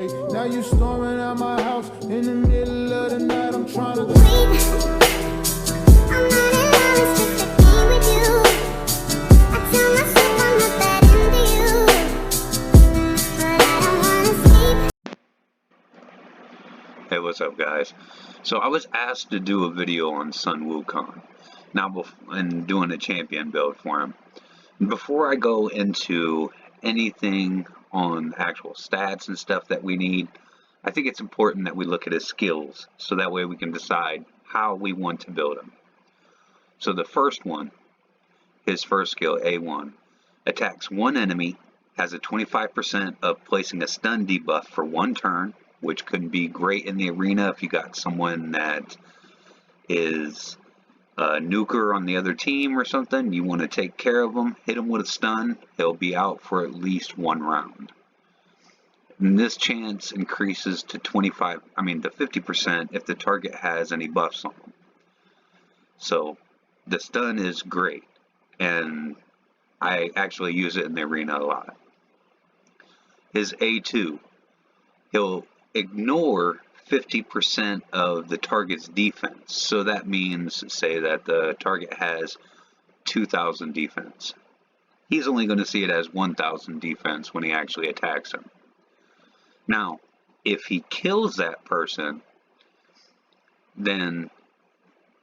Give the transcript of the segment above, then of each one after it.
Now you storming at my house in the middle of the night. I'm trying to I'm not in love, it's just a game with you. I tell myself I'm not that into you, but I don't wanna sleep. Hey, what's up, guys? So I was asked to do a video on Sun Wukong and doing a champion build for him. Before I go into anything on actual stats and stuff that we need, I think it's important that we look at his skills so that way we can decide how we want to build him. So the first one, his first skill, A1, attacks one enemy, has a 25% of placing a stun debuff for one turn, which can be great in the arena if you got someone that is a nuker on the other team or something. You want to take care of him, hit him with a stun, he'll be out for at least one round. And this chance increases to 50% if the target has any buffs on him. So the stun is great, and I actually use it in the arena a lot. His A2, he'll ignore 50% of the target's defense. So that means, say that the target has 2,000 defense. He's only going to see it as 1,000 defense when he actually attacks him. Now, if he kills that person, then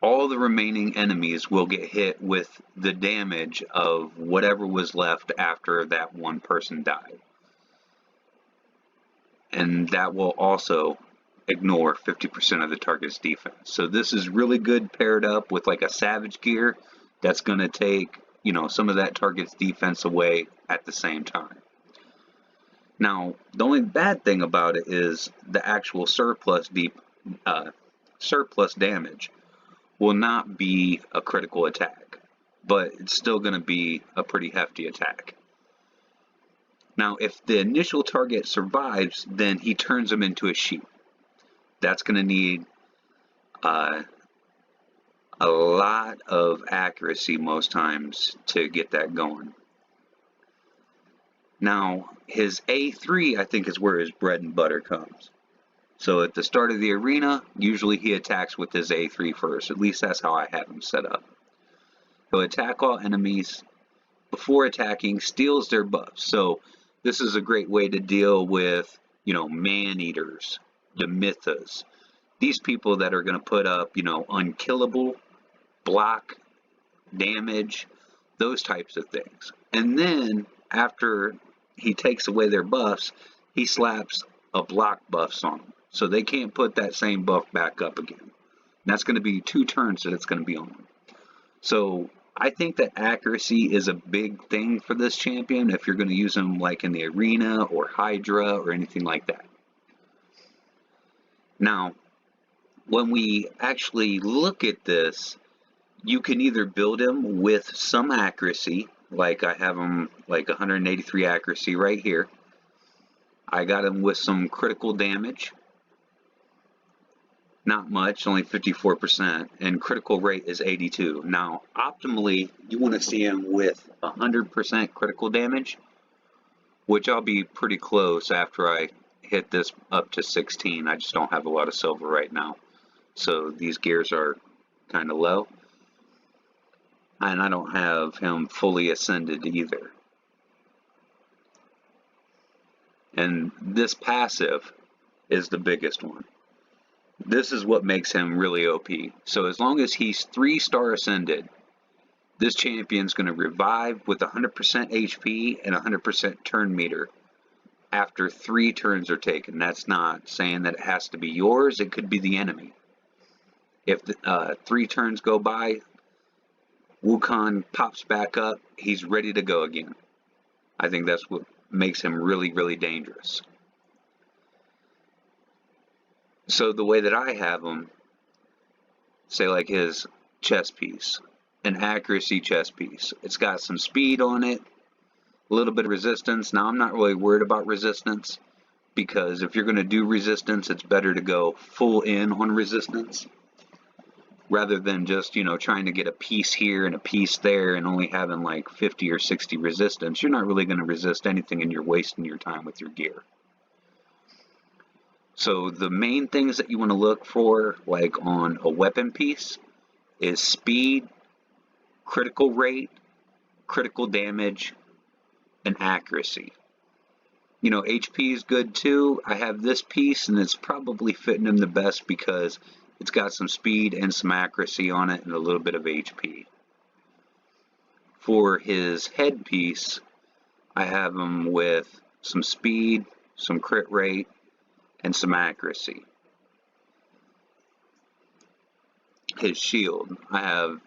all the remaining enemies will get hit with the damage of whatever was left after that one person died. And that will also ignore 50% of the target's defense. So this is really good paired up with like a savage gear that's going to take, some of that target's defense away at the same time. Now, the only bad thing about it is the actual surplus damage will not be a critical attack, but it's still going to be a pretty hefty attack. Now, if the initial target survives, then he turns him into a sheep. That's going to need a lot of accuracy most times to get that going. Now, his A3, I think, is where his bread and butter comes. So at the start of the arena, usually he attacks with his A3 first. At least that's how I have him set up. He'll attack all enemies. Before attacking, steals their buffs. So this is a great way to deal with, man-eaters, the mythos. These people that are going to put up, unkillable, block, damage, those types of things. And then, after he takes away their buffs, he slaps a block buffs on them. So they can't put that same buff back up again. And that's going to be 2 turns that it's going to be on them. So I think that accuracy is a big thing for this champion if you're going to use him like in the arena or Hydra or anything like that. Now, when we actually look at this, you can either build him with some accuracy, like I have him like 183 accuracy right here. I got him with some critical damage. Not much, only 54%, and critical rate is 82. Now, optimally, you want to see him with 100% critical damage, which I'll be pretty close after I hit this up to 16. I just don't have a lot of silver right now, so these gears are kind of low. And I don't have him fully ascended either. And this passive is the biggest one. This is what makes him really OP. So as long as he's 3-star ascended, this champion's going to revive with 100% HP and 100% turn meter after 3 turns are taken. That's not saying that it has to be yours. It could be the enemy. If 3 turns go by, Wukong pops back up, he's ready to go again. I think that's what makes him really, really dangerous. So the way that I have him, say like his chess piece, an accuracy chess piece. It's got some speed on it, a little bit of resistance. Now I'm not really worried about resistance, because if you're going to do resistance, it's better to go full in on resistance rather than just, trying to get a piece here and a piece there and only having like 50 or 60 resistance. You're not really going to resist anything and you're wasting your time with your gear. So the main things that you want to look for, like on a weapon piece, is speed, critical rate, critical damage, and accuracy. You know, HP is good too. I have this piece and it's probably fitting him the best because it's got some speed and some accuracy on it and a little bit of HP. For his headpiece, I have him with some speed, some crit rate, and some accuracy. His shield, I have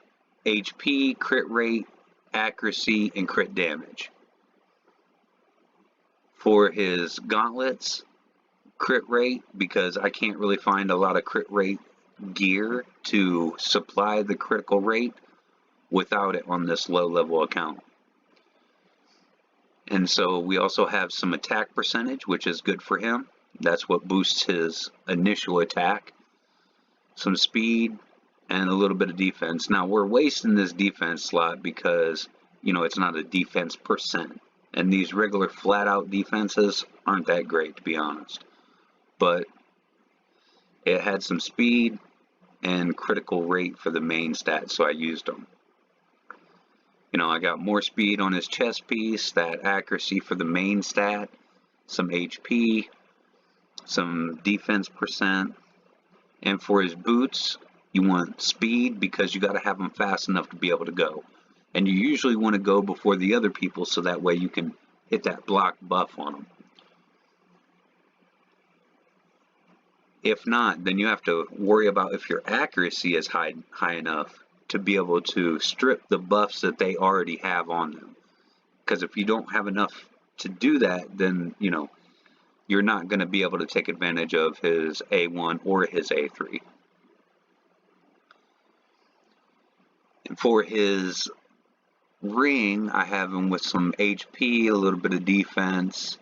HP, crit rate, accuracy, and crit damage. For his gauntlets, crit rate, because I can't really find a lot of crit rate gear to supply the critical rate without it on this low level account. And so we also have some attack percentage, which is good for him. That's what boosts his initial attack. Some speed and a little bit of defense. Now we're wasting this defense slot because, you know, it's not a defense percent. And these regular flat out defenses aren't that great, to be honest. But it had some speed and critical rate for the main stat, so I used them. You know, I got more speed on his chest piece, that accuracy for the main stat, some HP, some defense percent, and for his boots, you want speed because you got to have them fast enough to be able to go. And you usually want to go before the other people so that way you can hit that block buff on them. If not, then you have to worry about if your accuracy is high enough to be able to strip the buffs that they already have on them. Because if you don't have enough to do that, then, you know, you're not going to be able to take advantage of his A1 or his A3. And for his ring, I have him with some HP, a little bit of defense,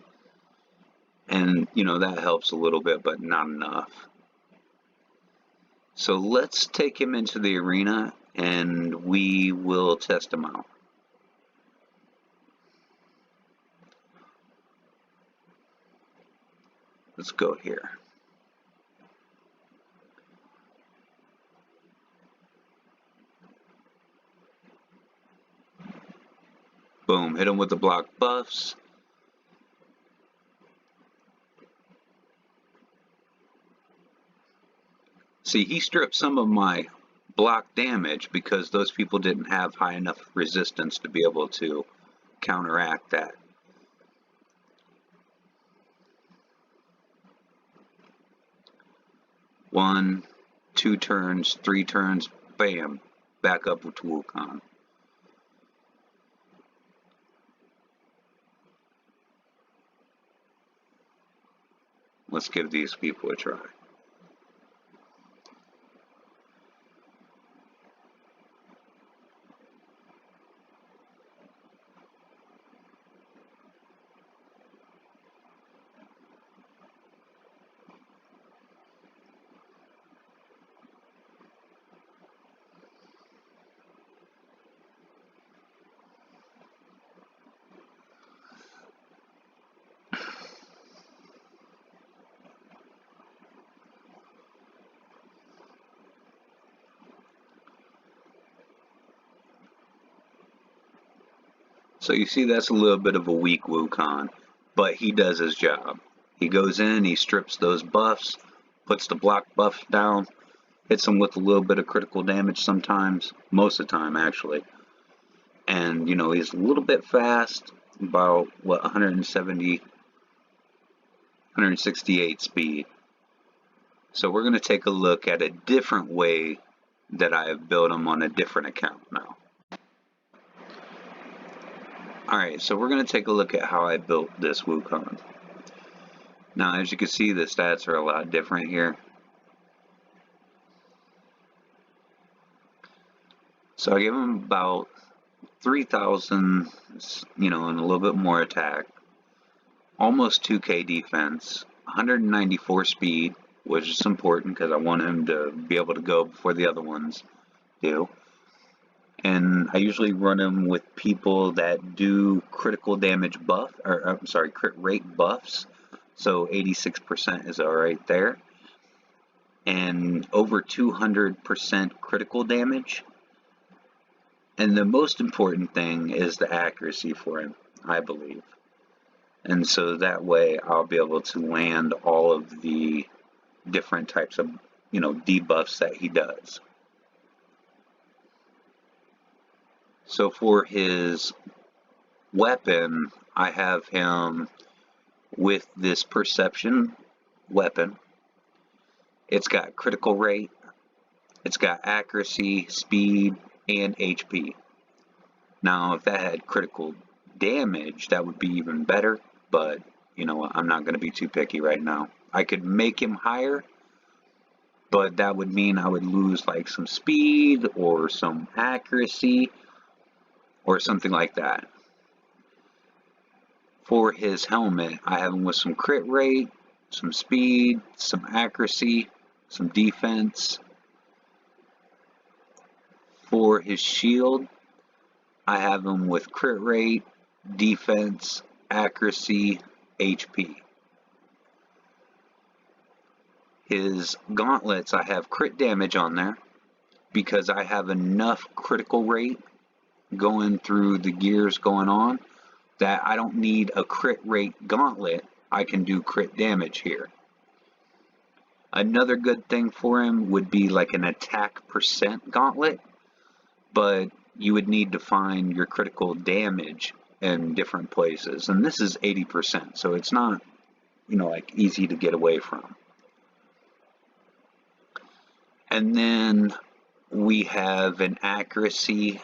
and, you know, that helps a little bit, but not enough. So let's take him into the arena and we will test him out. Let's go here. Boom, hit him with the block buffs. See, he stripped some of my block damage because those people didn't have high enough resistance to be able to counteract that. One, 2 turns, 3 turns, bam, back up with Wukong. Let's give these people a try. So you see that's a little bit of a weak Wukong, but he does his job. He goes in, he strips those buffs, puts the block buff down, hits them with a little bit of critical damage sometimes, most of the time actually. And, you know, he's a little bit fast, about, what, 170, 168 speed. So we're going to take a look at a different way that I have built him on a different account now. Alright, so we're going to take a look at how I built this Wukong. Now, as you can see, the stats are a lot different here. So I give him about 3,000, you know, and a little bit more attack. Almost 2k defense, 194 speed, which is important because I want him to be able to go before the other ones do. And I usually run him with people that do critical damage buff, or I'm sorry, crit rate buffs. So 86% is alright there. And over 200% critical damage. And the most important thing is the accuracy for him, I believe. And so that way I'll be able to land all of the different types of, debuffs that he does. So for his weapon, I have him with this perception weapon. It's got critical rate, it's got accuracy, speed, and HP. Now, if that had critical damage, that would be even better, but, I'm not going to be too picky right now. I could make him higher, but that would mean I would lose, like, some speed or some accuracy or something like that. For his helmet, I have him with some crit rate, some speed, some accuracy, some defense. For his shield, I have him with crit rate, defense, accuracy, HP. His gauntlets, I have crit damage on there because I have enough critical rate going through the gears going on that I don't need a crit rate gauntlet. I can do crit damage here. Another good thing for him would be like an attack percent gauntlet, but you would need to find your critical damage in different places. And this is 80%, so it's not, like easy to get away from. And then we have an accuracy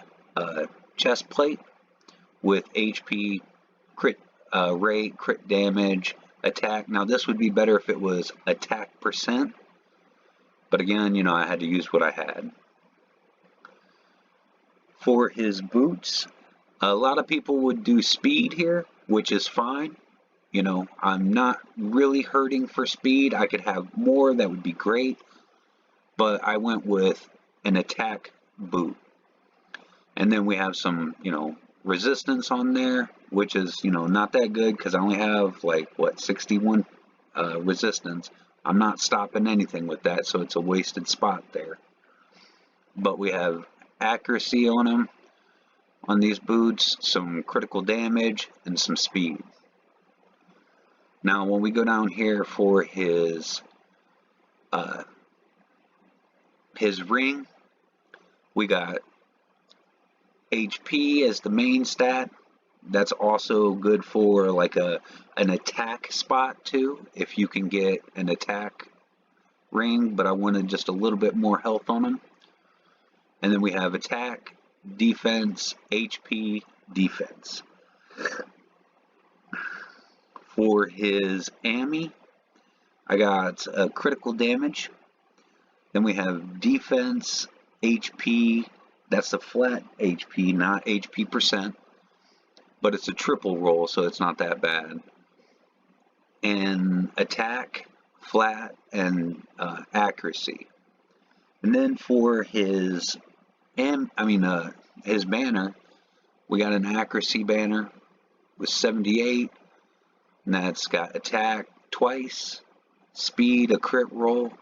chest plate with HP, crit rate, crit damage, attack. Now this would be better if it was attack percent, but again, I had to use what I had. For his boots, a lot of people would do speed here, which is fine. I'm not really hurting for speed. I could have more, that would be great, but I went with an attack boot. And then we have some, resistance on there, which is, not that good because I only have 61 resistance. I'm not stopping anything with that, so it's a wasted spot there. But we have accuracy on them, on these boots, some critical damage, and some speed. Now when we go down here for his ring, we got HP as the main stat. That's also good for like an attack spot too, if you can get an attack ring, but I wanted just a little bit more health on him. And then we have attack, defense, HP, defense. For his AMI, I got critical damage. Then we have defense, HP, that's a flat HP, not HP percent, but it's a triple roll, so it's not that bad. And attack, flat, and accuracy. And then for his banner, we got an accuracy banner with 78, and that's got attack twice, speed, a trip roll,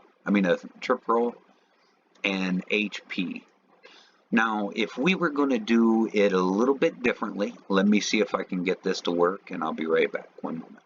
and HP. Now, if we were going to do it a little bit differently, let me see if I can get this to work, and I'll be right back. One moment.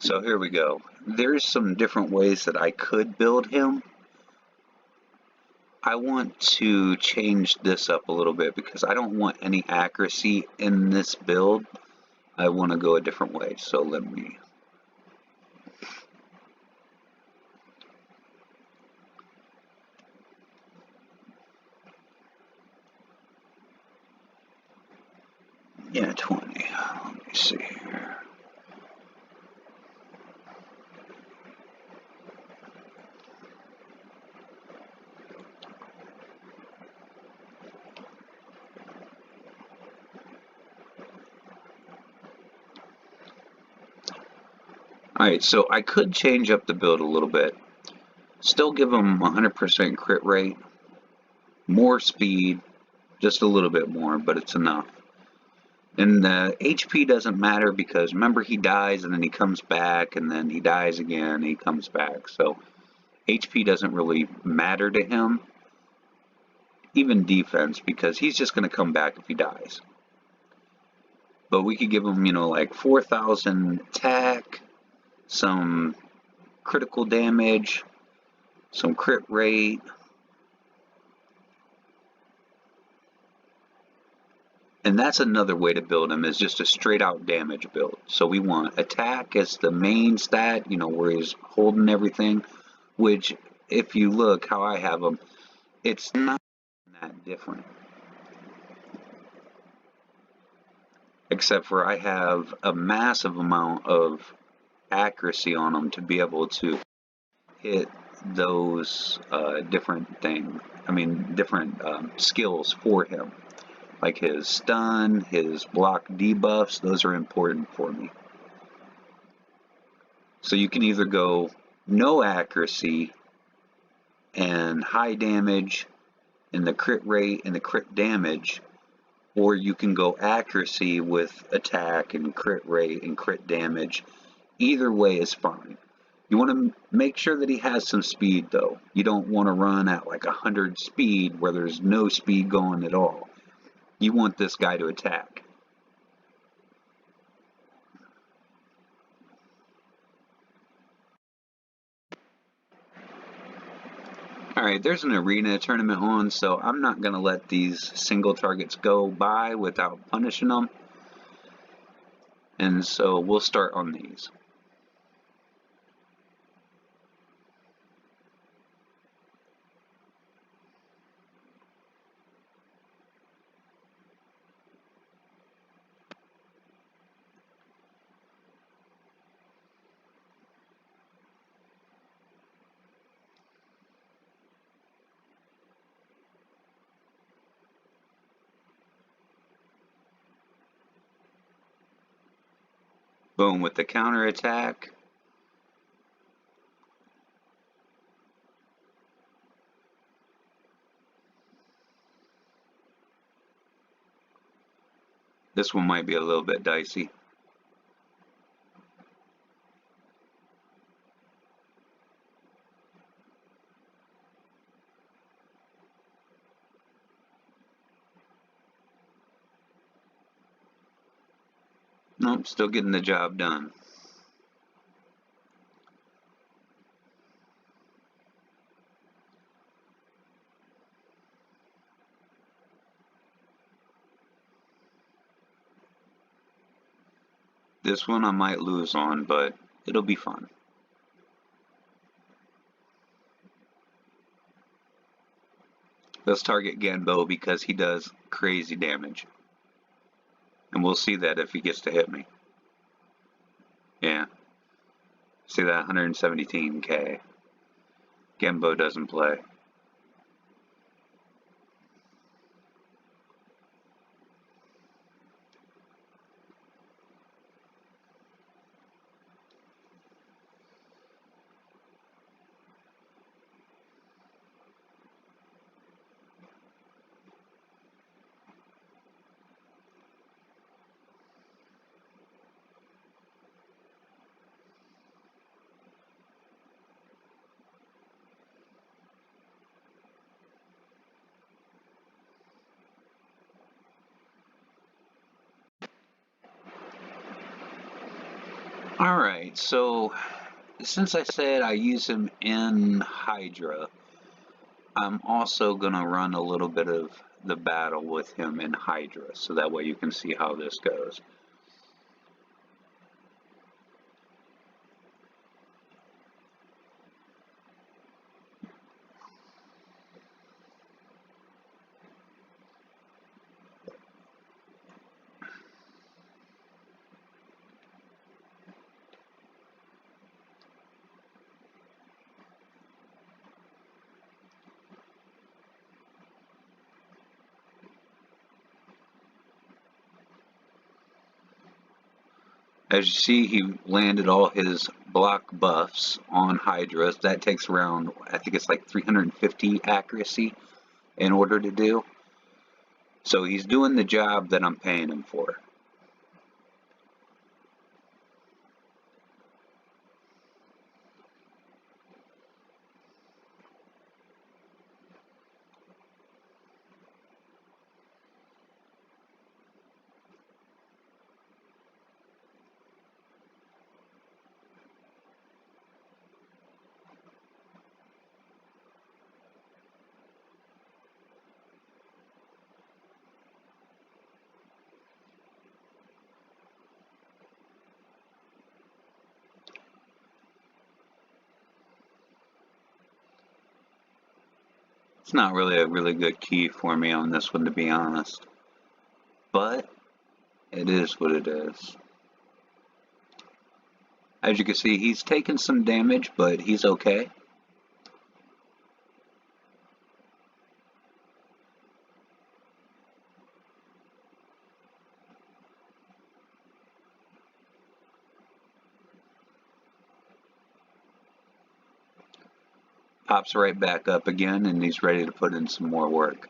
So here we go. There's some different ways that I could build him. I want to change this up a little bit because I don't want any accuracy in this build. I want to go a different way, so let me... Yeah, 20. Let me see here. Alright, so I could change up the build a little bit. Still give him 100% crit rate, more speed, just a little bit more, but it's enough. And the HP doesn't matter because remember he dies and then he comes back and then he dies again and he comes back. So HP doesn't really matter to him. Even defense, because he's just going to come back if he dies. But we could give him, you know, like 4,000 attack, some critical damage, some crit rate. And that's another way to build him, is just a straight out damage build. So we want attack as the main stat, you know, where he's holding everything, which if you look how I have him, it's not that different. Except for I have a massive amount of accuracy on him to be able to hit those different things. I mean, different skills for him. Like his stun, his block debuffs, those are important for me. So you can either go no accuracy and high damage and the crit rate and the crit damage, or you can go accuracy with attack and crit rate and crit damage. Either way is fine. You want to make sure that he has some speed though. You don't want to run at like 100 speed where there's no speed going at all. You want this guy to attack. Alright, there's an arena tournament on, so I'm not going to let these single targets go by without punishing them. And so we'll start on these. Boom with the counter attack. This one might be a little bit dicey. Nope, still getting the job done. This one I might lose on, but it'll be fun. Let's target Genbo because he does crazy damage. And we'll see that if he gets to hit me. Yeah. See that 117k. Genbo doesn't play. Alright, so since I said I use him in Hydra, I'm also going to run a little bit of the battle with him in Hydra, so that way you can see how this goes. As you see, he landed all his block buffs on Hydras. That takes around, I think it's like 350 accuracy in order to do. So he's doing the job that I'm paying him for. It's not really a really good key for me on this one, to be honest. But it is what it is. As you can see, he's taking some damage, but he's okay. Pops right back up again, and he's ready to put in some more work.